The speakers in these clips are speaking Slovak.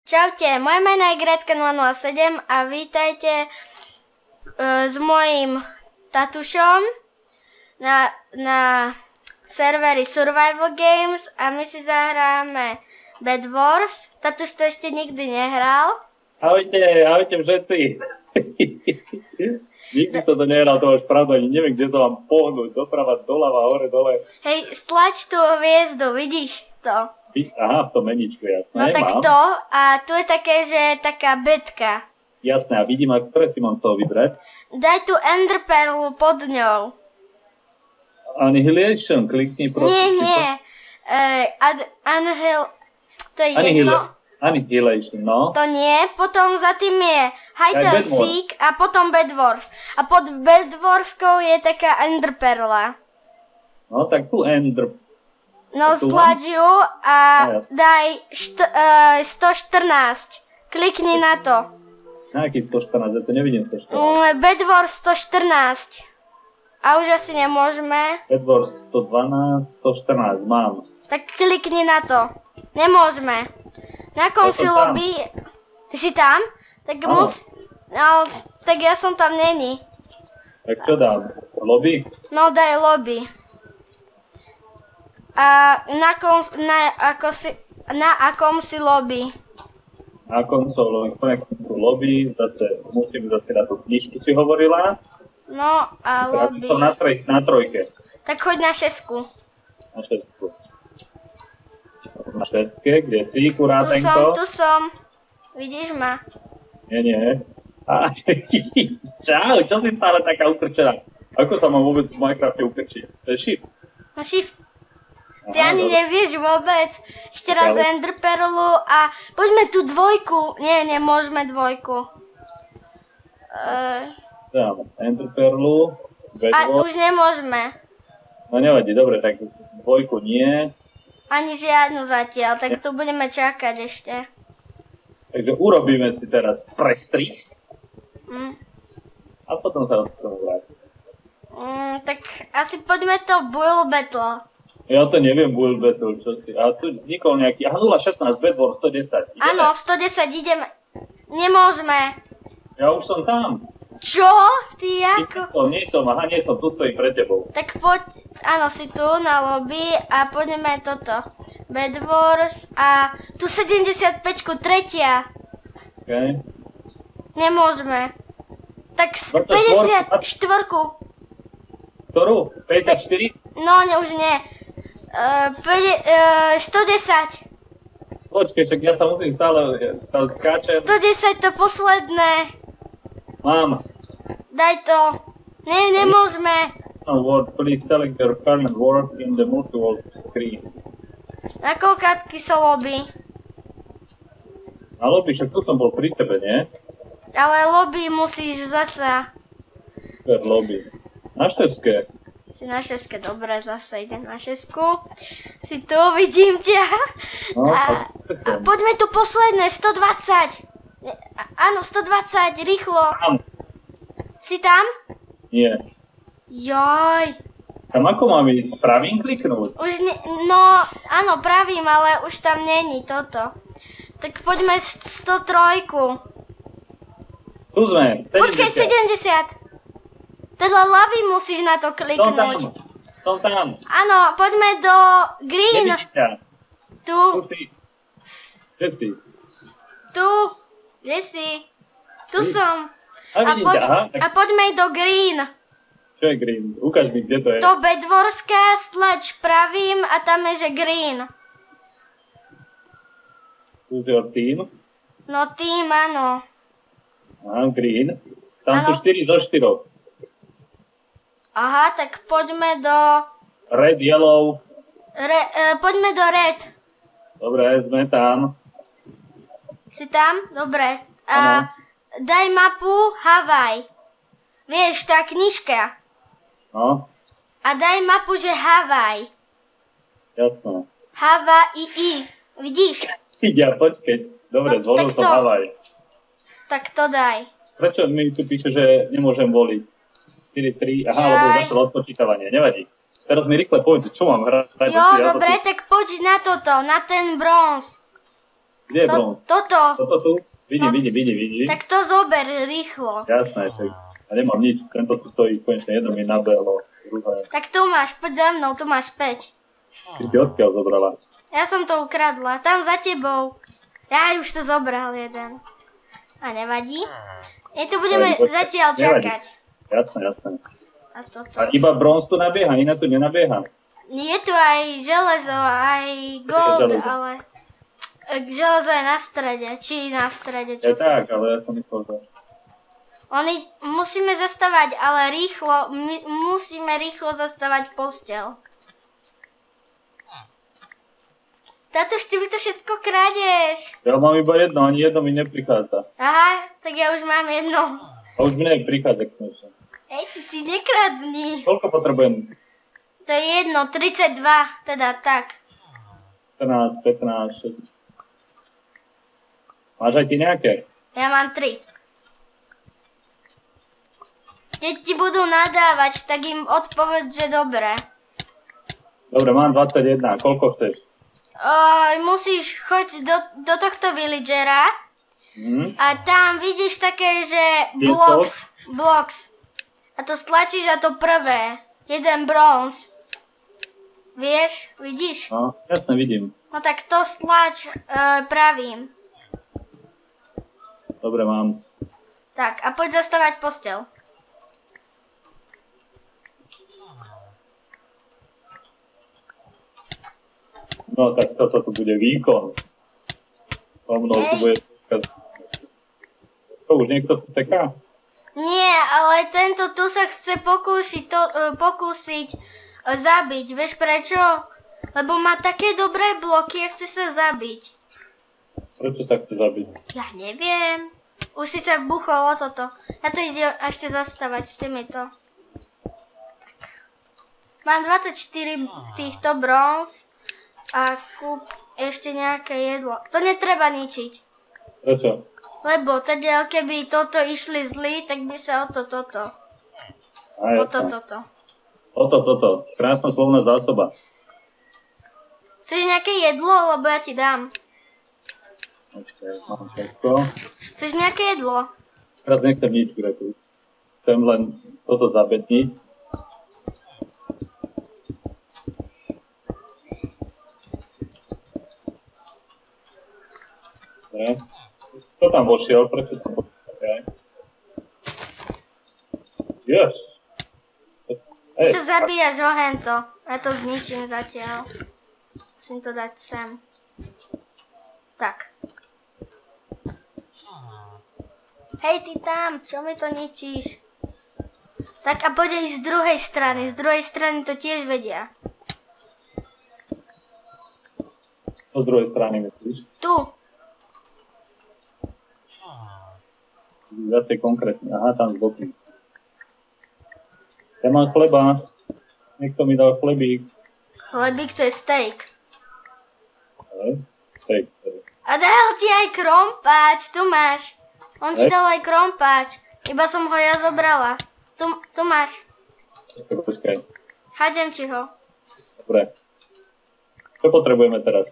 Čaute, moje meno je Gretka007 a vítajte s mojím tatušom na serveri Survival Games a my si zahráme Bed Wars. Tatuš to ešte nikdy nehral. Ahojte všetci. Nikdy som to nehral, to máš pravdu, ani neviem, kde sa vám pohnúť, doprava, doľava, hore, dole. Hej, stlač tú hviezdu, vidíš to? Aha, v tom meničku, jasné. No tak mám. To, a tu je také, že je taká bedka. Jasné, a vidím, a ktoré si mám z toho vybrať? Daj tu Ender Perlu pod ňou. Annihilation, klikni prosím. Nie. To je jedno. Annihilation, no. To nie, potom za tým je Hide and Seek a potom Bed Wars. A pod Bed Warskou je taká Ender Perla. No tak tu Ender. No stlač ju a daj 114. Klikni na to. Na aký 114? Ja to nevidím 114. Bed Wars 114. A už asi nemôžeme. Bed Wars 112, 114 mám. Tak klikni na to. Nemôžeme. Na konci lobby... Ty si tam? Tak tak ja som tam není. Tak čo dám? Lobby? No daj lobby. A na akom si lobby? Na koncov lobby, musím zase na tú knižku si hovorila. No a lobby. Som na trojke. Tak choď na 6. Na 6. Na 6, kde si, kurátenko? Tu som. Vidíš ma? Nie. Čau, čo si stále taká ukrčená? Ako sa mám vôbec v Minecrafte ukrčiť? To je shift. No shift. Ty ani nevieš vôbec. Ešte raz Ender Perlu a poďme tu 2. Nie, nemôžeme 2. Dáme Ender Perlu. A už nemôžeme. No nevadí, dobre, tak 2 nie. Ani žiadnu zatiaľ, tak tu budeme čakať ešte. Takže urobíme si teraz prestrih. A potom sa od toho vrátim. Tak asi poďme to Build Battle. Ja to neviem, Build Battle, čo si. A tu vznikol nejaký... 016, Bed Wars 110. Ideme? Áno, 110, ideme. Nemôžeme. Ja už som tam. Čo? Ty ako? Nie som, tu stojím pred tebou. Tak poď, áno, si tu na lobby a poďme toto. Bed Wars a tu 75, tretia. Okay. Nemôžeme. Tak 54. Ktorú? 54? No, už nie. 110. Počkej, však ja sa musím stále skáčem. 110 to posledné. Mám. Daj to. Nemôžeme. No word, please select your current word in the multi-world screen. Na koľkátky sa lobby? Na lobby, však tu som bol pri tebe, nie? Ale lobby musíš zasa. Super lobby. Na 6. Si na 6, dobre, zase idem na 6. Si tu, vidím ťa. No, a poďme tu posledné, 120. Áno, 120, rýchlo. Tam. Si tam? Nie. Joj. Tam ako mám ísť? Pravým kliknúť? No, áno, pravým, ale už tam není toto. Tak poďme 103. Tu sme, 70. Počkaj, 70. Teda ľavý musíš na to kliknúť. Som tam. Áno, poďme do green. Nevidím ťa. Tu. Si. Kde si? Tu. Kde si? Tu som. A poďme do green. Čo je green? Ukáž mi, kde to je. To Bed Warská, stlač pravým a tam je, že green. Tu je team? No team, áno. Aha, green. Tam sú 4 zo 4. Aha, tak poďme do... Red, yellow. Poďme do red. Dobre, sme tam. Si tam? Dobre. Daj mapu Havaj. Vieš, tá knižka. No. A daj mapu, že Havaj. Jasné. Havaj. Vidíš? Ja, počkej. Dobre, zvolil som Havaj. Tak to daj. Prečo mi tu píše, že nemôžem voliť? 4-3, lebo začalo odpočítavanie, nevadí. Teraz mi rýchle povedz, čo mám hrať. Jo, dobre, tak poď na toto, na ten bronz. Kde je bronz? Toto. Toto tu? Vidím. Tak to zober rýchlo. Jasné, však. A nemám nič, tento tu stojí, konečne jedno mi nabehlo, druhé. Tak tu máš, poď za mnou, tu máš 5. Ty si odkiaľ zobrala? Ja som to ukradla, tam za tebou. Ja už to zobral jeden. A nevadí. Tu budeme zatiaľ čakať. Jasné. A toto. A iba bronz tu nabieha, iná tu nenabieha. Je tu aj železo, aj gold, ale... Železo je na strede, či na strede, čo Je tak, ale ja som myslel, že... Musíme zastavať, ale rýchlo, musíme rýchlo zastavať posteľ. Tátož, ty mi to všetko kradeš. Ja mám iba jedno, ani jedno mi neprichádza. Aha, tak ja už mám jedno. A už mi neprichádza konečne. Ty nekradni. Koľko potrebujem? To je jedno, 32, teda tak. 14, 15, 6. Máš aj ty nejaké? Ja mám 3. Keď ti budú nadávať, tak im odpovedz, že dobre. Dobre, mám 21, koľko chceš? Musíš choď do tohto villagera a tam vidíš také, že blocks. A to stlačíš a to prvé. Jeden bronz. Vieš? Vidíš? No, jasne, vidím. No tak to stlač pravým. Dobre, mám. Tak, a poď zastavať posteľ. No tak toto tu bude výkon. O mnou tu bude... To už niekto tu seká? Nie, ale tento tu sa chce pokúsiť zabiť. Vieš prečo? Lebo má také dobré bloky a chce sa zabiť. Prečo sa chce zabiť? Ja neviem. Už si sa buchol o toto. Ja to ide ešte zastavať s týmito. Tak. Mám 24 týchto bronz. A kúp ešte nejaké jedlo. To netreba ničiť. Prečo? Lebo teda keby toto išli zlí, tak by sa toto. Toto. Krásna slovná zásoba. Chceš nejaké jedlo, lebo ja ti dám. Počkaj, mám všetko. Chceš nejaké jedlo? Teraz nechcem nič, Gretu. Chcem len toto zabedniť. Kto tam vošiel? Prečo tam vošiel? Okay. Jež. Ty sa zabíjaš o hento. Ja to zničím zatiaľ. Musím to dať sem. Tak. Hej, ty tam, čo mi to ničíš? Tak a poď aj z druhej strany. Z druhej strany to tiež vedia. Z druhej strany myslíš? Tu. Viacej konkrétne. Aha, tam z boku. Ja mám chleba. Niekto mi dal chlebík. Chlebík to je steak. Steak. A dal ti aj krompáč, tu máš. On ti dal aj krompáč. Iba som ho ja zobrala. Tu máš. Počkaj. Hádžem ti ho. Dobre. Čo potrebujeme teraz?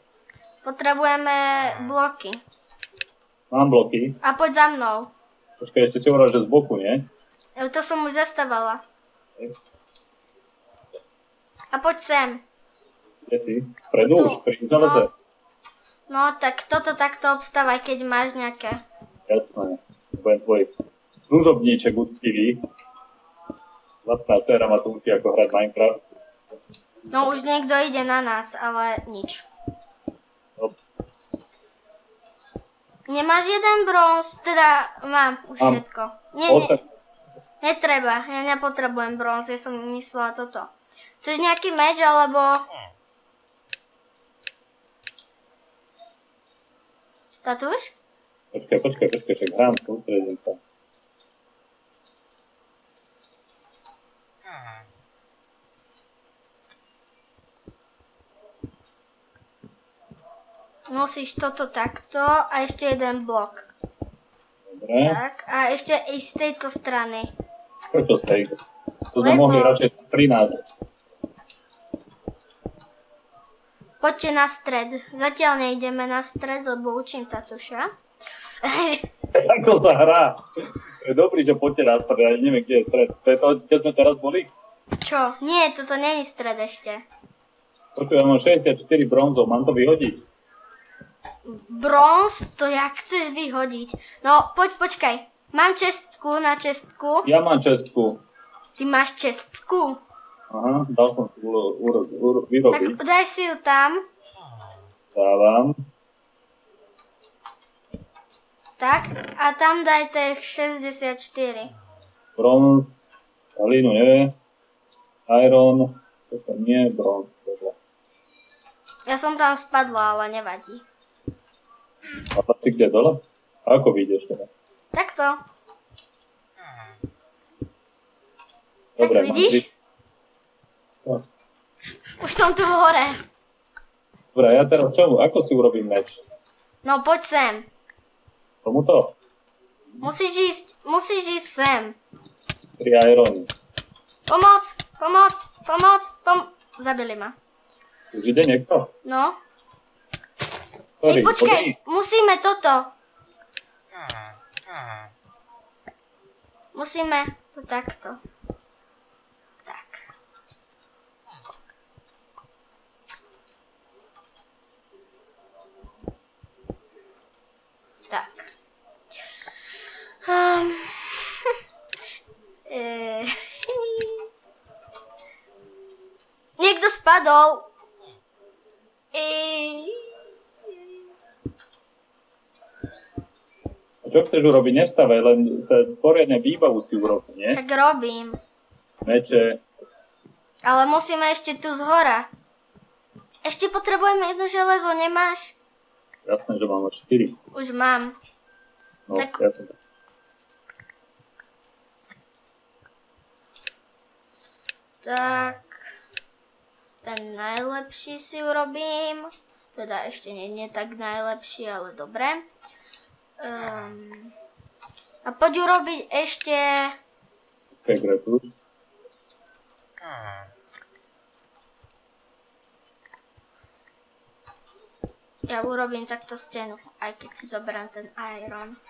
Potrebujeme bloky. Mám bloky. A poď za mnou. Počkaj, ešte si hovorila, že z boku, nie? To som už zastavala. A poď sem. Kde si? Vpredu už? Pri železe? No, tak toto takto obstávaj, keď máš nejaké. Jasné. Budem tvoj služobníček úctivý. Vlastná dcera ma tu učí, ako hrať Minecraft. No, už niekto ide na nás, ale nič. Nemáš jeden bronz? Teda mám už všetko. Netreba, ja nepotrebujem bronz, ja som myslela toto. Chceš nejaký meč, alebo... Tatúš? Počkaj, čak hrám, sústredím sa. Musíš toto takto a ešte jeden blok. Dobre. Tak, a ešte i z tejto strany. Prečo z tejto? To sme mohli radšej 13. Poďte na stred. Zatiaľ nejdeme na stred, lebo učím tatuša. Ako sa hrá? Je dobrý, že poďte na stred, ja neviem, kde je stred. To je to, kde sme teraz boli? Čo? Nie, toto není stred ešte. Počuj, ja mám 64 bronzov, mám to vyhodiť? Bronz? To jak chceš vyhodiť? No, počkaj. Mám čestku na čestku. Ja mám čestku. Ty máš čestku? Aha, dal som si vyrobiť. Tak daj si ju tam. Dávam. Tak, a tam daj tých 64. Bronz, hlínu nevie. Iron, toto nie, bronz. Ja som tam spadla, ale nevadí. A ty kde dole? A ako vyjdeš teda? Takto. Dobre, tak vidíš? No. Už som tu hore. Dobre, ja teraz čo? Ako si urobím meč? No poď sem. Tomuto? Musíš ísť sem. 3 irony. Pomoc. Zabili ma. Už ide niekto? No. Ktorý? Počkaj, musíme toto. Musíme to takto. Tak. Tak. Niekto spadol. A čo chceš urobiť? Nestavaj, len sa poriadne výbavu si urobiť, nie? Tak robím. Meče. Ale musíme ešte tu zhora. Ešte potrebujeme jedno železo, nemáš? Jasné, že mám 4. Už mám. No, Tak- ja som... Tak. Ten najlepší si urobím. Teda ešte nie tak najlepší, ale dobre. A poď urobiť ešte... Segretu. Ja urobím takto stenu, aj keď si zoberám ten iron.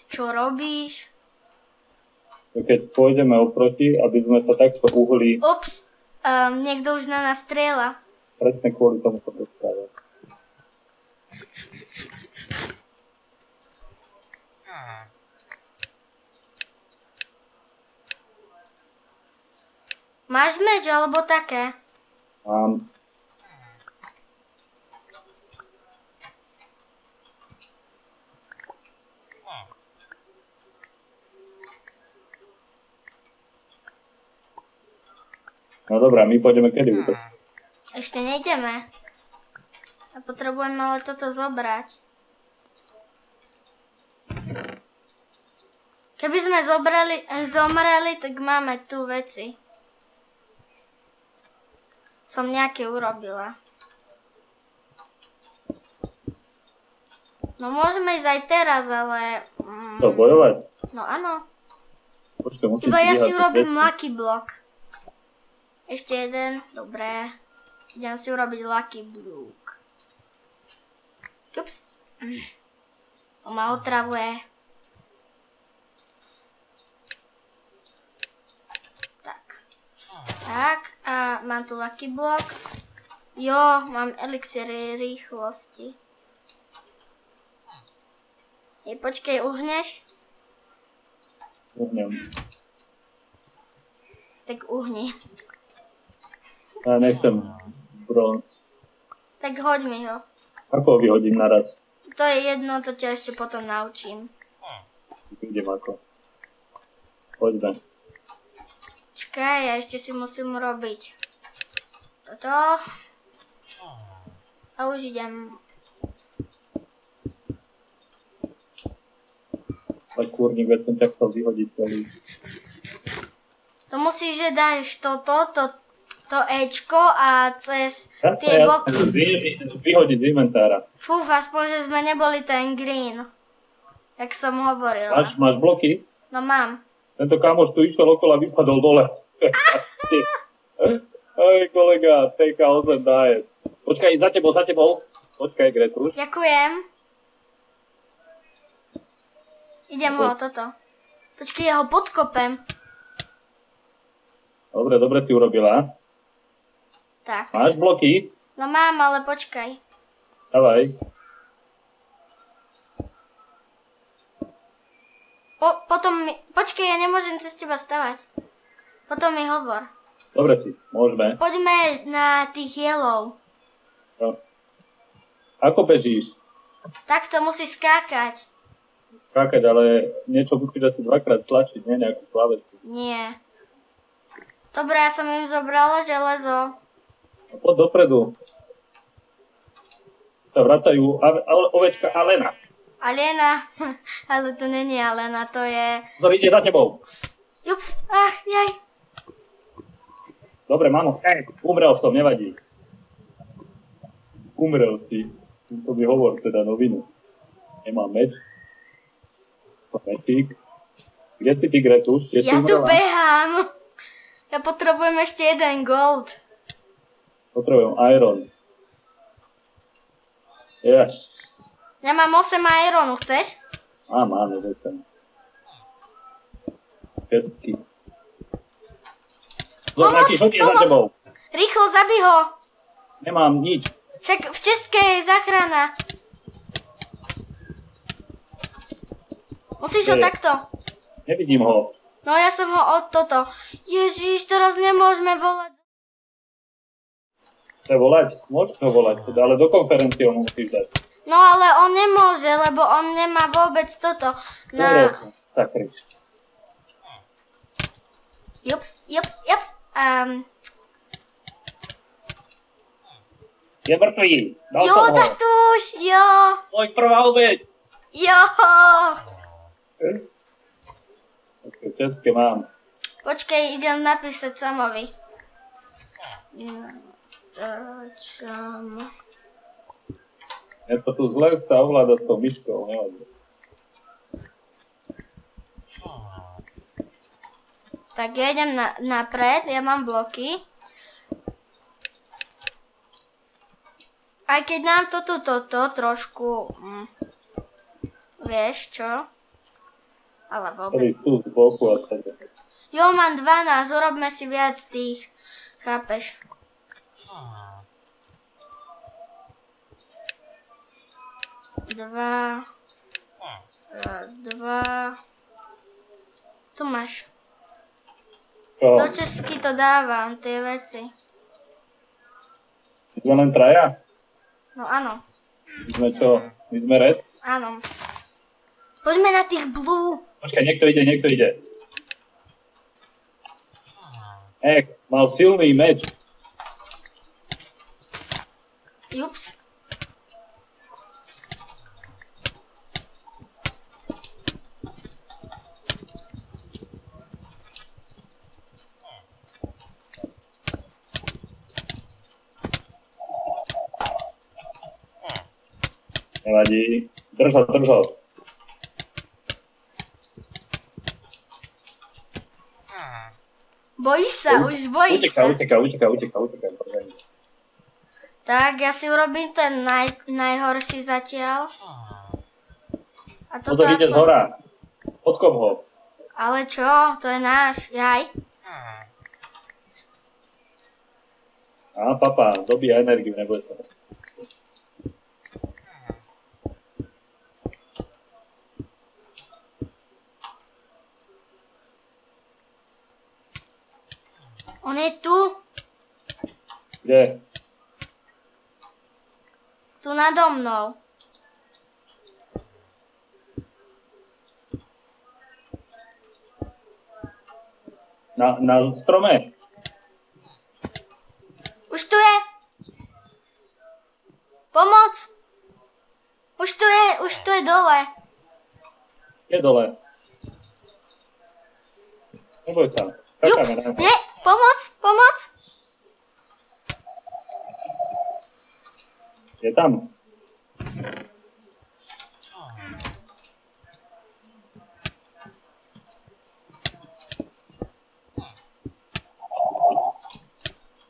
Čo robíš? Keď pôjdeme oproti, aby sme sa takto uhli, Ups, niekto už na nás strieľa. presne kvôli tomu sa dostáva. Máš meč alebo také? Mám. No dobrá, my pôjdeme kedy útočiť? Ešte nejdeme. A potrebujeme ale toto zobrať. Keby sme zomreli, tak máme tu veci. Som nejaké urobila. No môžeme ísť aj teraz, ale... To bojovať? No áno. Počkaj, musím Iba ja si vyhasiť urobím veci. lucky block. Ešte jeden, dobré. Idem si urobiť lucky block. Ups. On ma otravuje. Tak, a mám tu lucky block. Jo, mám elixir rýchlosti. Počkej, uhneš? Uhnem. Tak uhni. Ja nechcem bronz. Tak hoď mi ho. Ako ho vyhodím naraz? To je jedno, to ťa ešte potom naučím. Idem ako. Poďme. Čakaj, ja ešte si musím urobiť toto. A už idem. Tak kúrnik, veď som ťa chcel vyhodiť celý. To musíš, že dáš to Ečko a cez Jasné, tie boky. vyhodiť z inventára. Fú, aspoň, že sme neboli ten green. Jak som hovorila. Máš bloky? No mám. Tento kamoš tu išiel okolo a vypadol dole. Hej, kolega, TK8 daje. Počkaj, za tebou. Počkaj, Gretuš. Ďakujem. Idem ho toto. Počkaj, ja ho podkopem. Dobre si urobila. Tak. Máš bloky? No mám, ale počkaj. Dávaj. Potom mi... Počkaj, ja nemôžem cez teba stavať. Potom mi hovor. Dobre si, môžeme. Poďme na tých jelov. No. Ako bežíš? Takto musíš skákať. Skákať, ale niečo musíš asi dvakrát stlačiť, nie nejakú klávesu. Nie. Dobre, ja som im zobrala železo. No, poď dopredu. Sa vracajú ovečka Alena. Alena, ale to není Alena, to je... Pozor, ide za tebou. Jups, jaj. Dobre, mamo, umrel som, nevadí. Umrel si. To mi hovor teda novinu. Nemám meč. Mečík. Kde si ty, Gretuš? Ja tu behám. Ja potrebujem ešte jeden gold. Potrebujem iron. Jaš. Ja mám 8 ironu, chceš? Áno, vecem. Pestky. Nejaký žltý je za tebou. Rýchlo, zabij ho. Nemám nič. Však v českej je záchrana. Musíš ho takto. Nevidím ho. No ja som ho od toto. Ježiš, teraz nemôžeme volať. Chce volať? Môžeš ho volať, teda, ale do konferencie ho musíš dať. No ale on nemôže, lebo on nemá vôbec toto. Umrel som, sakrič. Jups. Je mŕtvý. Dal Jo, som ho. tatuš, jo. Môj prvá obeť. Jo. Také české mám. Počkej, idem napísať Samovi. Je to tu zle sa ovláda s tou myškou, nevadí. Tak ja idem napred, ja mám bloky. Aj keď nám toto trošku... vieš čo? Ale vôbec. Ktorý tu z boku a tak. Jo, mám 12, urobme si viac tých. Chápeš? Dva. Raz, dva. Tu máš. Čo? Do česky to dávam, tie veci. My sme len traja? No áno, My sme čo? My sme red? áno. Poďme na tých blue. Počkaj, niekto ide. Mal silný meč. Jups. Nevadí. Drž ho. Bojí sa, už bojí sa. Uteká. Tak, ja si urobím ten najhorší zatiaľ. A toto Pozor, ide z hora. Podkop ho. Ale čo? To je náš, jaj. Papa, dobíja energiu, neboj sa. On je tu. Kde? Tu nado mnou. Na strome. Už tu je. Pomoc. Už tu je dole. Je dole. Neboj sa. Čakáme na to. Nie, pomoc. Je tam.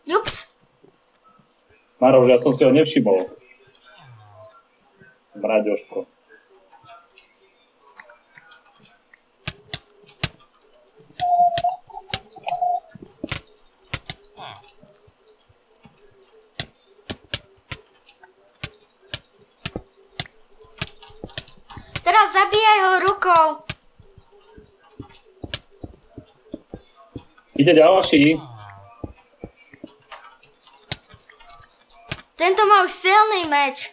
Jup. Maroš, ja som si ho nevšimol. Mraďoško. Teraz zabíjaj ho rukou. Ide ďalší. Tento má už silný meč.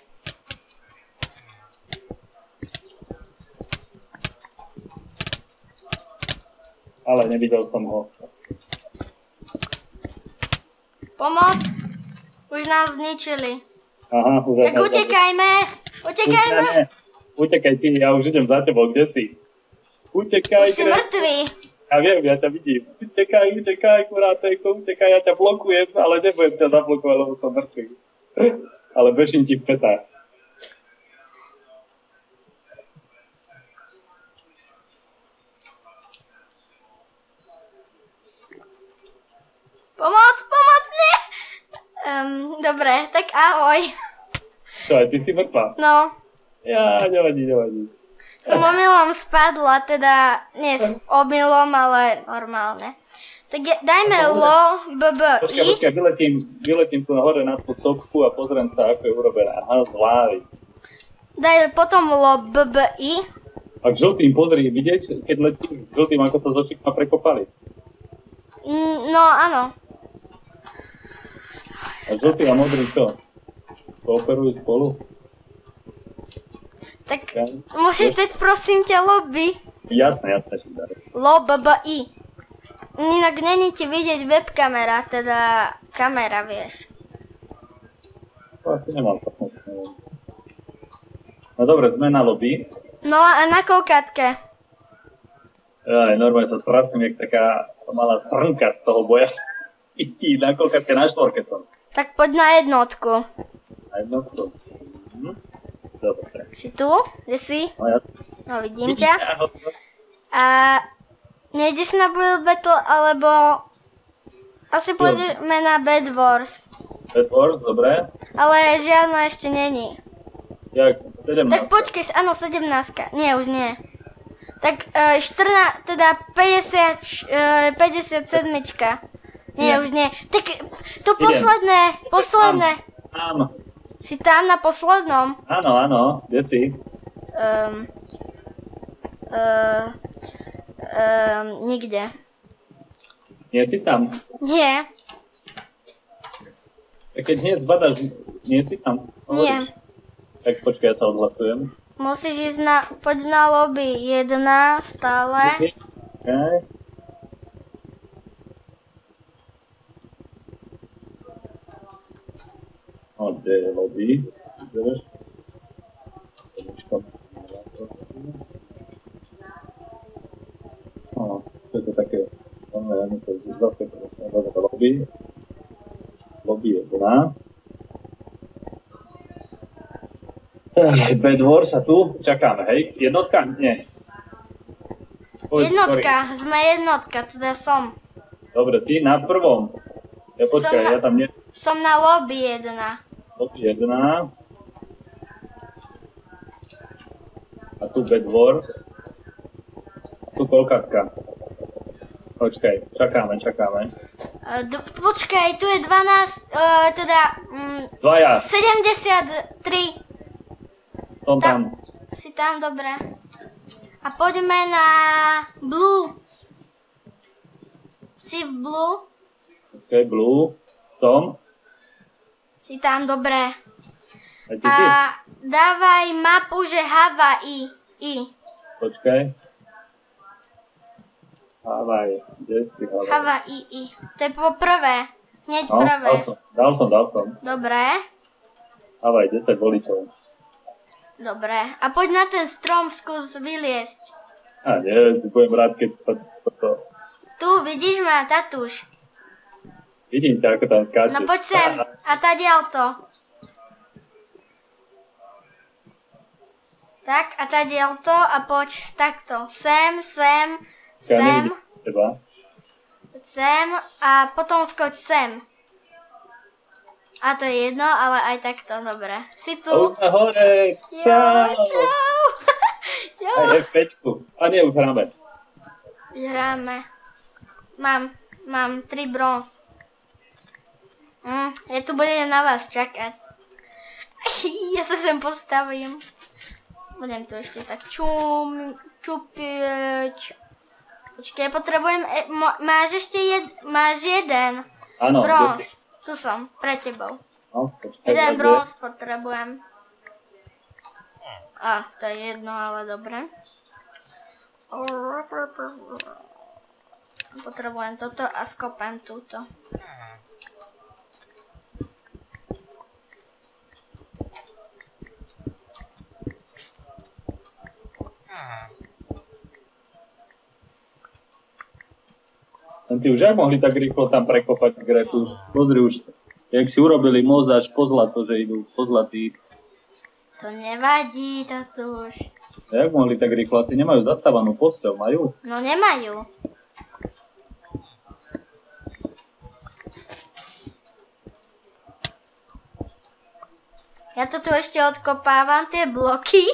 Ale nevidel som ho. Pomoc. Už nás zničili. Aha, už Tak utekajme. Utekajme. Utekaj ty, ja už idem za tebou, kde si? Utekaj. Už si mŕtvý. Ja viem, ja ťa vidím. Utekaj, kurátek, utekaj, ja ťa blokujem, ale nebudem ťa zablokovať, lebo som mŕtvý. Ale bežím ti v petách. Pomoc, nie. Dobre, tak ahoj. Čo, aj ty si mŕtva? No, Ja, nevadí. som omylom spadla, teda nie s omylom, ale normálne. Tak dajme lo, Počkaj, i. vyletím tu hore na tú sopku a pozriem sa, ako je urobená. Aha, z hlavy. Dajme potom lo, i. A k žltým pozri, vidieť, keď letím k žltým, ako sa z očík ma prekopali. No, áno. A žltý a modrý čo? Kooperujú spolu? Tak musíš dať prosím ťa lobby. Jasné, že dá. Lo, i. Inak není ti vidieť webkamera, teda kamera, vieš. To asi nemám tapnúť, neviem. No dobre, sme na lobby. No a na koukátke. Aj, normálne sa sprasím, jak taká malá srnka z toho boja. Na koľkátke, na 4 som. Tak poď na jednotku. Na jednotku. Dobre. Si tu? Kde si? No jasne. No vidím ťa. A nejdeš na Build Battle, alebo asi pôjdeme na Bed Wars. Bed Wars, dobre. Ale žiadna ešte není. Jak 17. Tak počkej, áno, 17. Nie, už nie. Tak 14, teda 57. Nie, už nie. Tak to posledné. Áno. Si tam na poslednom? Áno, kde si? Nikde. Nie si tam? Nie, A keď hneď zbadaš, nie si tam? nie. Tak počkaj, ja sa odhlasujem. Musíš ísť poď na lobby 1 stále. Okay. No, kde je lobby? Vidíš? No, to je to také, ja mi to zase lobby. Lobby je 1. Bed Wars a tu čakáme, hej? Jednotka? Nie. Jednotka, sme jednotka, teda som. Dobre, si na prvom. Ja počkaj, ja tam nie... Som na lobby 1. Lobby 1. A tu Bed Wars. A tu koľkátka. Počkaj, čakáme. Počkaj, tu je 12, teda... Dvaja. 73. Som tam. Si tam, dobre. A poďme na Blue. Si v Blue? Ok, Blue. Som. Si tam, dobre. A ty si? A dávaj mapu, že Hawaii. Počkaj. Hawaii. Kde si Hawaii? Hawaii. To je po prvé. Hneď No, prvé. dal som. Dobre. Hawaii, 10 voličov. Dobre. A poď na ten strom, skús vyliesť. A nie, budem rád, keď sa toto... Tu, vidíš ma, Tatuš? Vidím ťa, ako tam skáčeš. No poď sem. A tadiaľ to. Tak, a tadiaľ to a poď takto. Sem. Ja nevidím teba. Sem a potom skoč sem. A to je jedno, ale aj takto, dobre. Si tu? A už sme hore, čau. Jo. Aj F5. A nie, už hráme. Hráme. Mám 3 bronz. Ja tu budem na vás čakať. Ja sa sem postavím. Budem tu ešte tak čupieť. Počkej, potrebujem... Máš jeden. Áno, bronz. Tu som, pre tebou. No, počkaj, Jeden bronz potrebujem. To je jedno, ale dobre. Potrebujem toto a skopem túto. Ty už aj mohli tak rýchlo tam prekopať Gretu. Pozri už, jak si urobili most až po zlato, že idú po zlatý. To nevadí, tatúš. Jak mohli tak rýchlo? Asi nemajú zastávanú posteľ, majú? No nemajú. Ja to tu ešte odkopávam, tie bloky.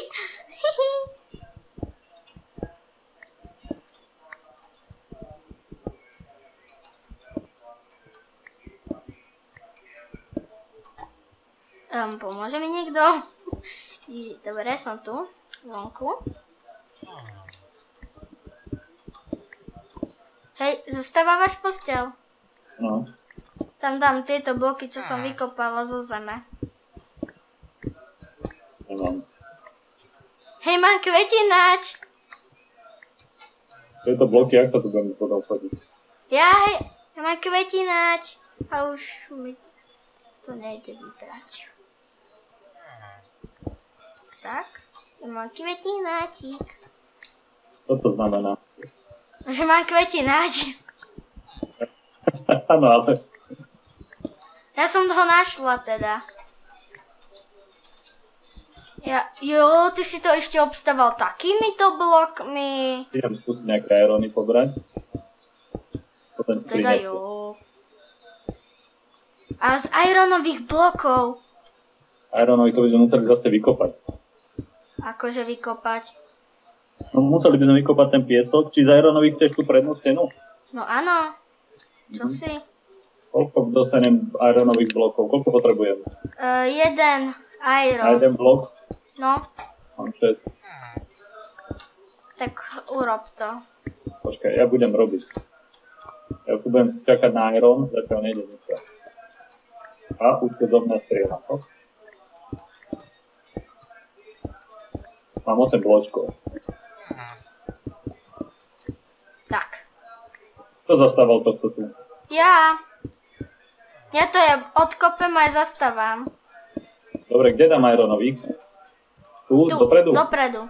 Pomôže mi niekto? Dobre, som tu, vonku. Hej, zastávaš posteľ? No. Tam dám tieto bloky, čo som vykopala zo zeme. Nemám. Hej, mám kvetináč. Tieto bloky, ako to budeme potom chodiť? Ja mám kvetináč. A už mi to nejde vybrať. Tak, ja mám kvetináčik. Čo to znamená? Že mám kvetináč. Áno, ale... Ja som ho našla teda. Ty si to ešte obstával takýmito blokmi. Idem skúsiť nejaké irony pobrať. Potom Teda jo. A z ironových blokov. Ironovi to by sme museli zase vykopať. Akože vykopať? No, museli by sme vykopať ten piesok. Či z ironových chceš tú prednú stenu? No áno. Čo si? Koľko dostanem ironových blokov? Koľko potrebujem? Jeden iron. Na jeden blok? No. Mám 6. Tak urob to. Počkaj, ja budem robiť. Ja tu budem čakať na iron, zatiaľ nejde nič. A už to do mňa strieľa. Mám 8 bločkov. Tak. Kto zastával tohto tu? Ja to odkopem aj zastávam. Dobre, kde dám ironových? Tu, dopredu? Dopredu.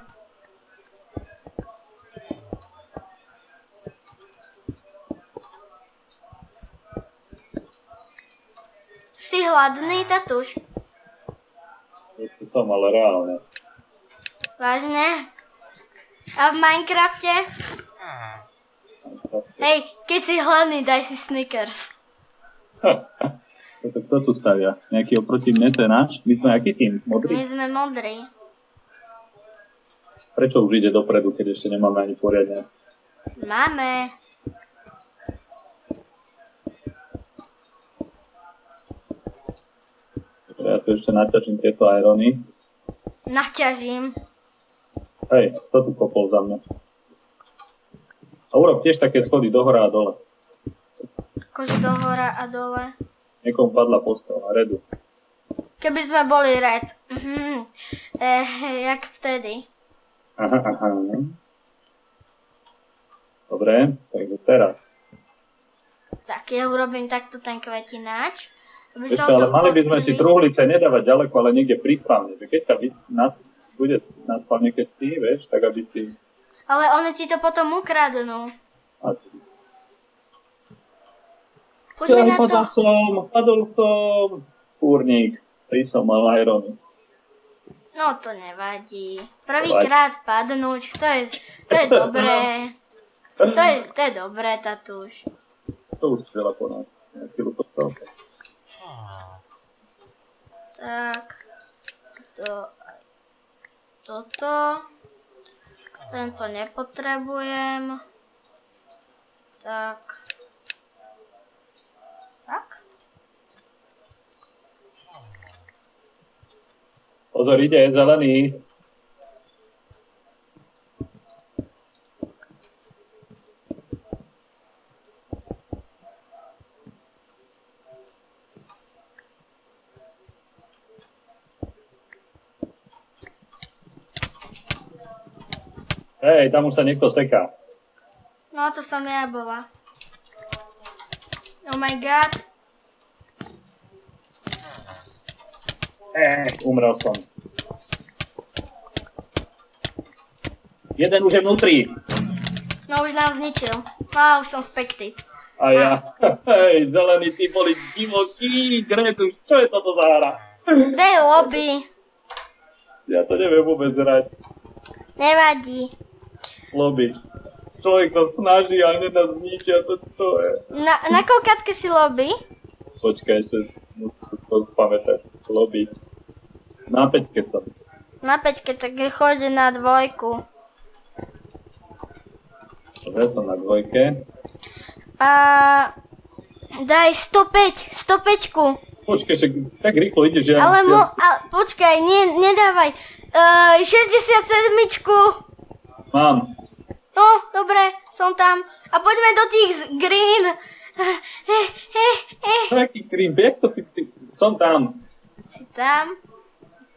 Si hladný, tatúš? Tu som, ale reálne. Vážne? A v Minecrafte? Hej, keď si hladný, daj si Snickers. Kto tu stavia? Nejaký oproti mne, to je náš? My sme aký tým? Modrý? My sme modrí. Prečo už ide dopredu, keď ešte nemáme ani poriadne? Máme. Ja tu ešte naťažím tieto irony. Naťažím. Hej, kto tu kopol za mňa? A urob tiež také schody dohora a dole. Akože do hora a dole. Niekomu padla posteľ na redu. Keby sme boli red. Jak vtedy. Aha. Dobre, takže teraz. Tak, ja urobím takto ten kvetináč. Ešte, ale mali by sme si truhlice nedávať ďaleko, ale niekde pri spavne. Keď nás bude na spavne, keď ty, vieš, tak aby si... Ale oni ti to potom ukradnú. Poďme na to. Padol som. Kúrnik, ty som mal irony. No to nevadí. Prvýkrát padnúť, to je dobré. To je dobré, tatúš. To už strieľa po nás. Chvíľu postavka. Tak. Toto. Tento nepotrebujem. Tak. Tak. Pozor, ide, zelený. Hej, tam už sa niekto seká. No, to som ja bola. Oh my god. Umrel som. Jeden už je vnútri. No, už nám zničil. No, už som spectate. A ja. Hej, zelení, tí boli divokí. Gretuš, čo je toto za hra? Dej lobby. Ja to neviem vôbec hrať. Nevadí. Lobby. Človek sa snaží a nedá zničia, to je. Na koľkátke si lobby? Počkaj, ešte musím to spamätať. Lobby. Na 5-ke som. Na 5-ke, tak choď na 2. Ja som na 2. A daj 105, 105-ku. Počkaj, tak rýchlo ide, že Ale počkaj, nedávaj. 67-čku. Mám. No, dobre, som tam. A poďme do tých green. Taký green, jak to ty? Som tam. Si tam?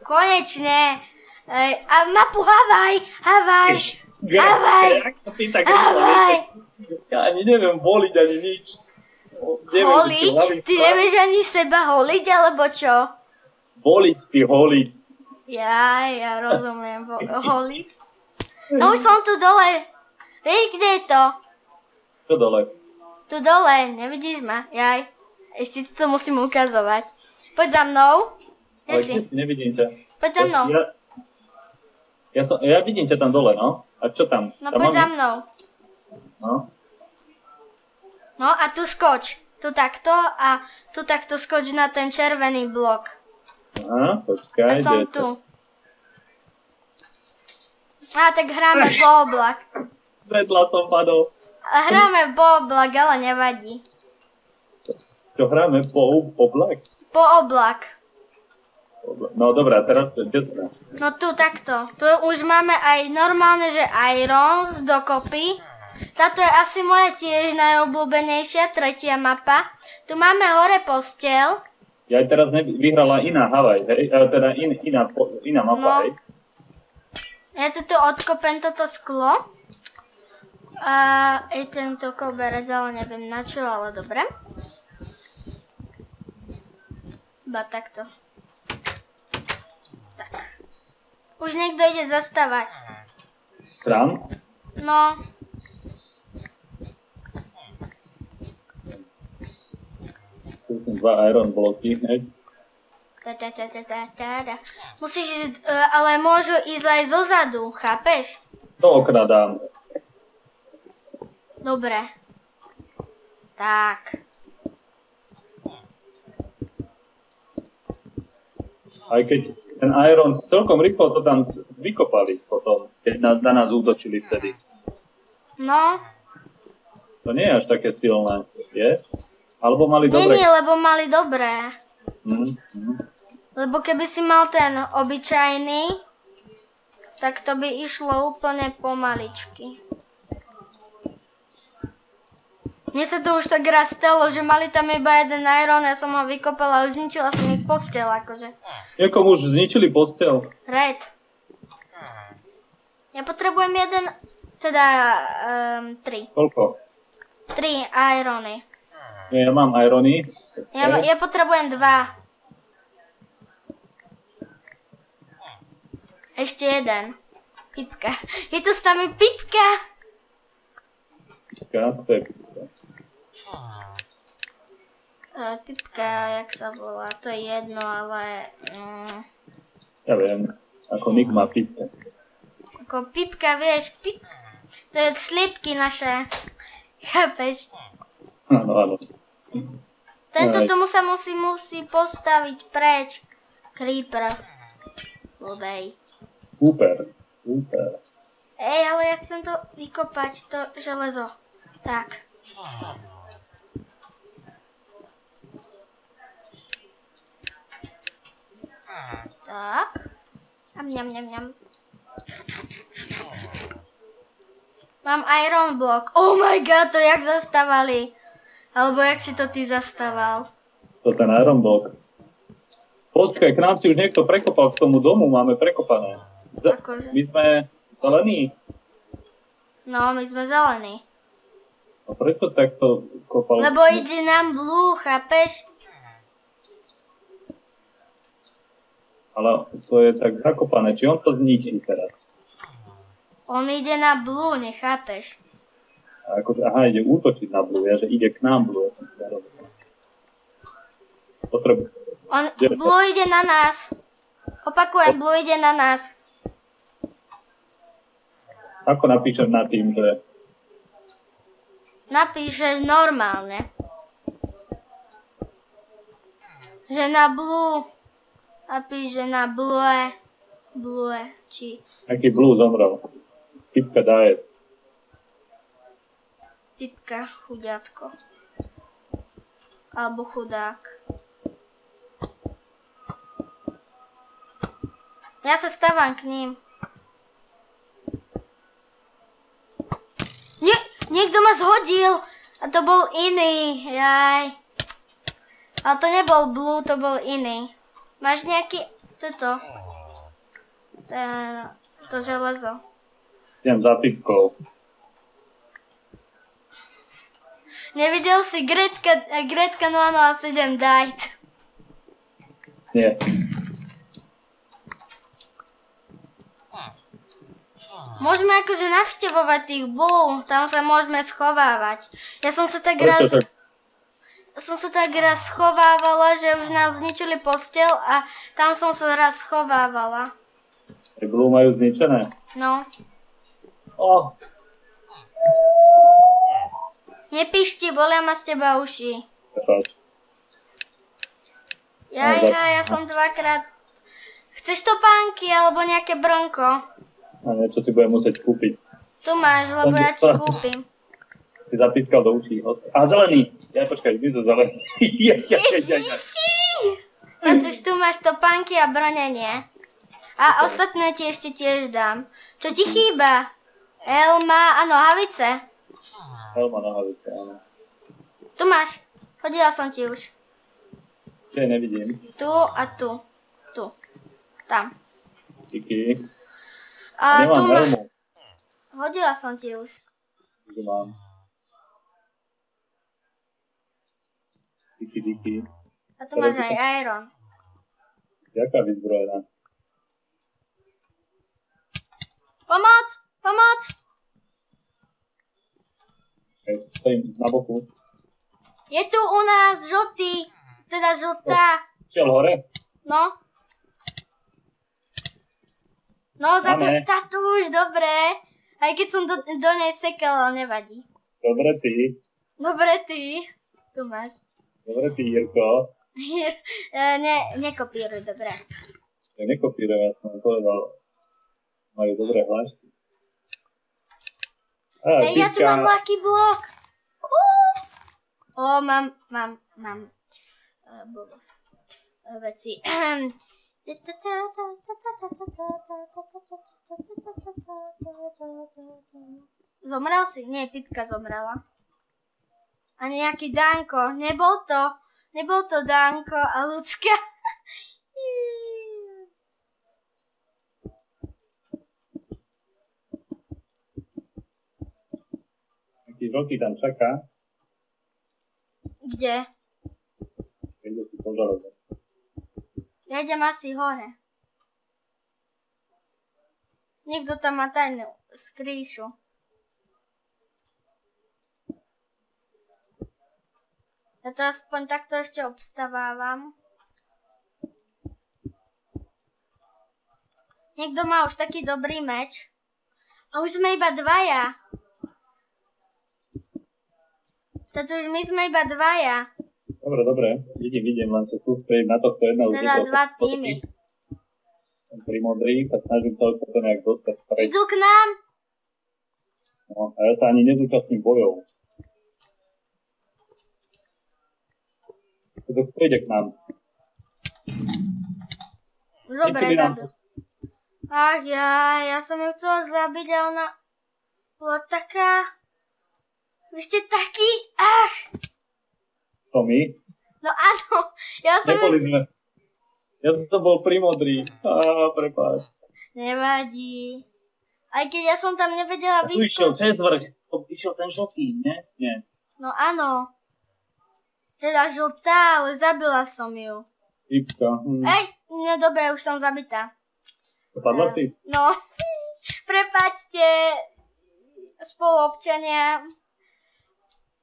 Konečne. A mapu Havaj. Havaj. Jak to ty tak rýchlo? Ja ani neviem voliť, ani nič. Holiť? Ty nevieš ani seba holiť, alebo čo? Voliť, ty holiť. Ja rozumiem. Holiť. No už som tu dole. Vieš, kde je to? Čo dole? Tu dole, nevidíš ma? Jaj. Ešte ti to musím ukazovať. Poď za mnou. Ale kde si, nevidím ťa. Poď za mnou. Ja vidím ťa tam dole, no. A čo tam? No tam poď za mnou. No. No a tu skoč. Tu takto a tu takto skoč na ten červený blok. Aha, počkaj. A som tu. A tak hráme po oblak. Vedľa som padol. A hráme po oblak, ale nevadí. Čo hráme? Po oblak? Po oblak. No dobrá, teraz to je desné. No tu takto. Tu už máme aj normálne, že Irons dokopy. Táto je asi moja tiež najobľúbenejšia, 3. mapa. Tu máme hore posteľ. Ja teraz vyhrala iná Havaj, hej? Teda iná mapa, No. hej? Ja tu odkopem toto sklo. A i tento koberec, ale neviem na čo, ale dobre. Iba takto. Tak. Už niekto ide zastavať. Krám? No. Tu sú 2 iron bloky, hej? Musíš ísť, ale môžu ísť aj zozadu, chápeš? Do okna dám. Dobre. Tak. Aj keď ten iron celkom rýchlo to tam vykopali potom, keď na nás útočili vtedy. No. To nie je až také silné, je? Alebo mali dobre? Nie, lebo mali dobré. Lebo keby si mal ten obyčajný, tak to by išlo úplne pomaličky. Mne sa to už tak raz stalo, že mali tam iba jeden iron, ja som ho vykopala a už zničila som ich posteľ, akože. Jakom už zničili posteľ? Red. Ja potrebujem jeden, teda 3. Koľko? 3 irony. Nie, ja mám irony. Ja potrebujem 2. Ešte jeden. Pipka. Je tu s nami Pipka. Pipka, to je Pipka. Pipka, jak sa volá, to je jedno, ale... Ja viem, ako Nick má Pipka. Ako Pipka, vieš, to je slípky naše. Chápeš? Áno, áno. Tento tomu sa musí postaviť preč. Creeper. Blbej. Super. Ej, ale ja chcem to vykopať, to železo. Tak. Tak. Mňam. Mám iron block. Oh my god, to jak zastávali. Alebo jak si to ty zastával. To ten iron block. Počkaj, k nám si už niekto prekopal, k tomu domu máme prekopané. Akože? My sme zelení. No, my sme zelení. A prečo takto kopal? Lebo ide nám blue, chápeš? Ale to je tak zakopané, či on to zničí teraz? On ide na blue, nechápeš? A akože, aha, ide útočiť na blue, ja že ide k nám blue, ja som si nerozumel. Potrebujem. Blue ide na nás. Opakujem, blue ide na nás. Ako napíšem na tým, že... Napíš, že normálne. Že na blue. Napíš, že na blue. Blue, či... Aký blue zomrel? Pipka daje. Pipka, chudiatko. Alebo chudák. Ja sa stávam k ním. Niekto ma zhodil. A to bol iný. Jaj. Ale to nebol blue, to bol iný. Máš nejaký... toto? To železo. Idem za pipkou. Nevidel si Gretka 007 died. Nie. Môžeme akože navštevovať tých blue, tam sa môžeme schovávať. Ja som sa tak raz schovávala, že už nás zničili posteľ a tam som sa raz schovávala. Tie blue majú zničené? No. Oh. Nepíšti, bolia ma z teba uši. Ja som dvakrát... Chceš topánky alebo nejaké brnko? A niečo si budem musieť kúpiť. Tu máš, lebo ja ti kúpim. Si zapískal do uší. A zelený! Ja počkaj, my sme zelení. Tatuš, tu máš topánky a brnenie. A ostatné ti ešte tiež dám. Čo ti chýba? Elma a nohavice. Elma nohavice, áno. Tu máš. Hodila som ti už. Čo nevidím? Tu a tu. Tu. Tam. Díky. A nemám helmu. Hodila som ti už. Tu mám. Díky. A tu máš aj iron. Jaká vyzbrojená? Pomoc! Stojím na boku. Je tu u nás žltý. Teda žltá. Šiel hore? No. No, zabudta tu už, dobre. Aj keď som do nej sekala, nevadí. Dobre ty. Tu máš. Dobre ty, Jirko. Nekopíruj, dobre. Ja nekopírujem, ja som povedal. Majú dobré hlášky. Ja tu mám lucky block. Mám veci. Zomrel si? Nie, Pipka zomrela. A nejaký Danko. Nebol to Danko a ľudská. Taký veľký tam čaká. Kde? Ide si požarovať. Ja idem asi hore. Niekto tam má tajnú skrýšu. Ja to aspoň takto ešte obstavávam. Niekto má už taký dobrý meč. A už sme iba dvaja. Toto už my sme iba dvaja. Dobre. Vidím, len sa sústredím na tohto jedného. Teda 2 týmy. Som primodrý a snažím sa to nejak dostať. Idú k nám? No, a ja sa ani nezúčastním bojov. To príde k nám. Dobre, zabil. Ach ja som ju chcela zabiť a ona bola taká... Vy ste taký... Ach! To my? No áno, ja som Neboli sme. Ja som to bol primodrý. Prepáč. Nevadí. Aj keď ja som tam nevedela Tu išiel vyskočiť. cez vrch. To išiel ten žltý, ne? Nie. No áno. Teda žltá, ale zabila som ju. Typka. No dobre, už som zabitá. Padla si? No. Prepáčte, spoluobčania.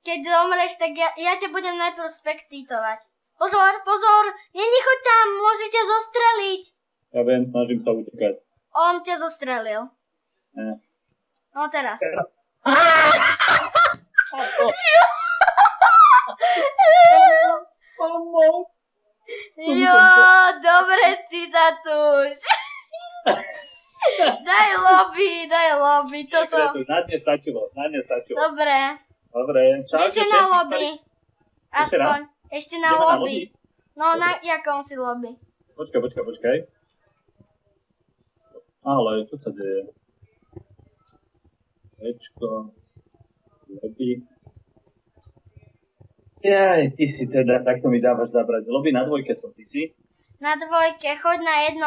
Keď zomreš, tak ja ťa budem najprv spektítovať. Pozor, nechoď tam, môžete zostreliť. Ja viem, snažím sa utekať. On ťa zostrelil. Ne. No teraz. Pomoc! Jo, dobre ty, Tatuš. Daj lobby, toto. Na dne stačilo. Dobre. Čau. Ešte na lobby. Aspoň. Ešte na lobby. No, na jakom si lobby? Počkaj. Ale, čo sa deje? Ečko. Lobby. Jaj, ty si teda, takto mi dávaš zabrať. Lobby na 2 som, ty si? Na 2, choď na 1.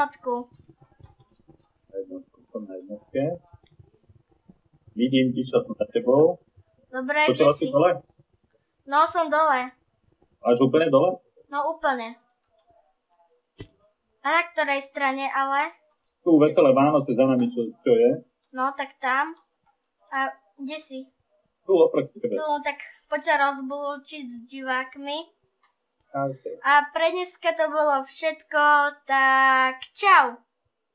Som na 1. Vidím, išiel som za tebou. Dobre, Počula kde si? si dole? No, som dole. Až úplne dole? No, úplne. A na ktorej strane ale? Tu Veselé Vánoce za nami, čo je? No, tak tam. A kde si? Tu oproti tebe. Tu, tak poď sa rozblúčiť s divákmi. Okay. A pre dneska to bolo všetko, tak čau.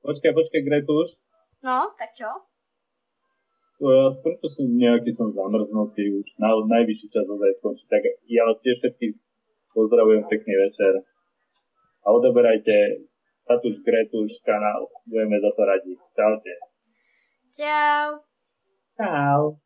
Počkaj, Gretuš. No, tak čo? Prečo som nejaký zamrznutý už? Najvyšší čas ozaj skončiť. Tak ja vás tiež všetkých pozdravujem, pekný večer. A odoberajte Tatuš Gretuš kanál. Budeme za to radi. Čaute. Čau. Čau.